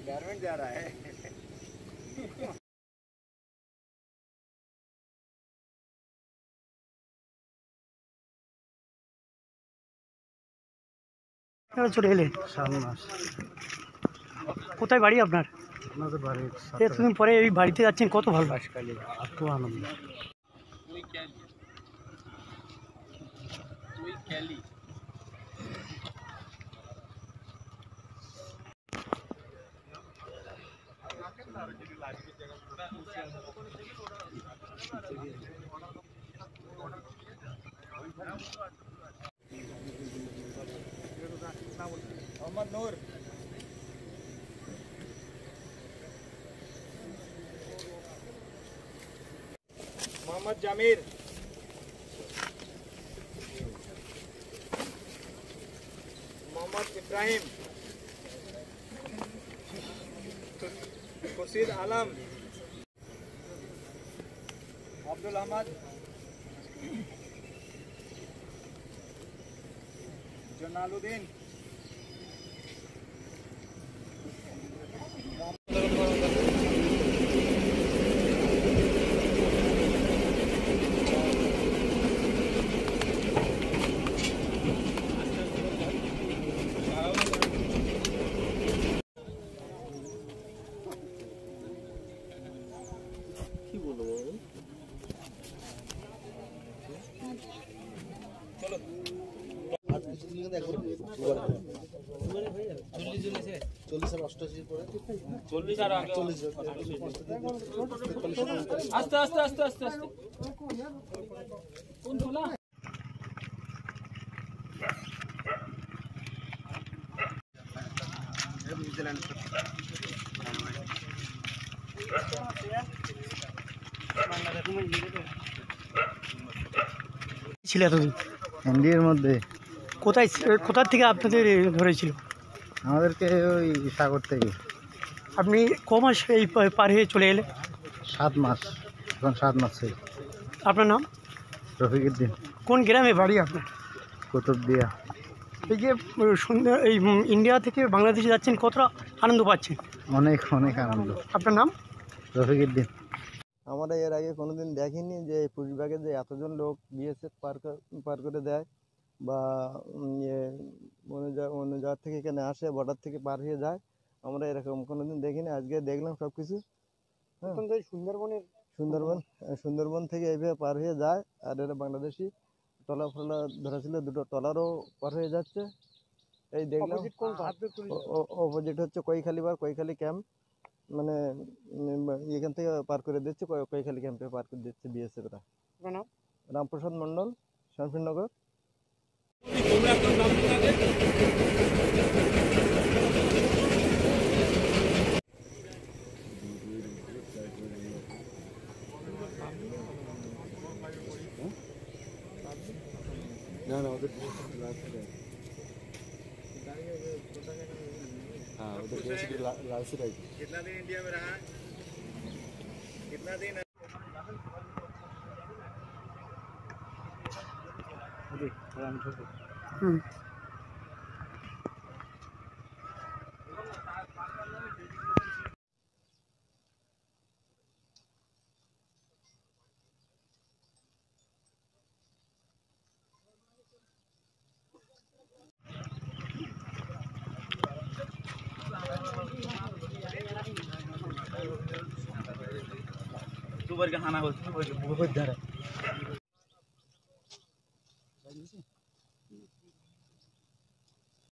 Garment जा रहा है। চলে এলেন 7 মাস। কোথায় বাড়ি আপনার? আমাদের বাড়ি এতদিন পরে এই বাড়িতে যাচ্ছেন, কত ভালো? বাসকালী, খুব আনন্দ। मोहम्मद नूर, मोहम्मद जामिर, मोहम्मद इब्राहिम, खुर्शीद आलम, अब्दुल अहमद, जनालुद्दीन, আস্তে আস্তে আস্তে আস্তে আস্তে কোন তোলা নিউজিল্যান্ড ছিল এতদিন এনডিএর মধ্যে। কোথায় কোথা থেকে আপনাদের ধরেছিল? আমাদেরকে ওই সাগর থেকে। আপনি ক মাস এই পার হয়ে চলে এলেন? 7 মাস, এখন 7 মাস। আপনার নাম? রফিকুদ্দিন। কোন গ্রামে বাড়ি আপনার? কুতুবদিয়া। এই যে সুন্দর এই ইন্ডিয়া থেকে বাংলাদেশে যাচ্ছেন, কতটা আনন্দ পাচ্ছেন? অনেক অনেক আনন্দ। আপনার নাম? রফিকুদ্দিন। আমরা এর আগে কোনোদিন দেখিনি যে পুলিশবাগে যে এতজন লোক বিএসএফ পার করে দেয় বা অন্য জায়গা থেকে এখানে আসে, বর্ডার থেকে পার হয়ে যায়। আমরা এরকম কোনোদিন দেখিনি, আজকে দেখলাম সব কিছু। সুন্দরবন থেকে এইভাবে পার হয়ে যায়। আর এরা বাংলাদেশি ট্রলার ফলা ধরা ছিল, 2টো ট্রলারও পার হয়ে যাচ্ছে। এই দেখলাম অপোজিট হচ্ছে কৈখালি ক্যাম্প, মানে এখান থেকে পার করে দিচ্ছে, কৈখালি ক্যাম্পে পার করে দিচ্ছে বিএসএফরা। রামপ্রসাদ মণ্ডল, শামসুরনগর। ना उधर हाँ उधर लाल से राइट। कितना दिन इंडिया में रहा? कितना दिन? सुबह के खाना होता है।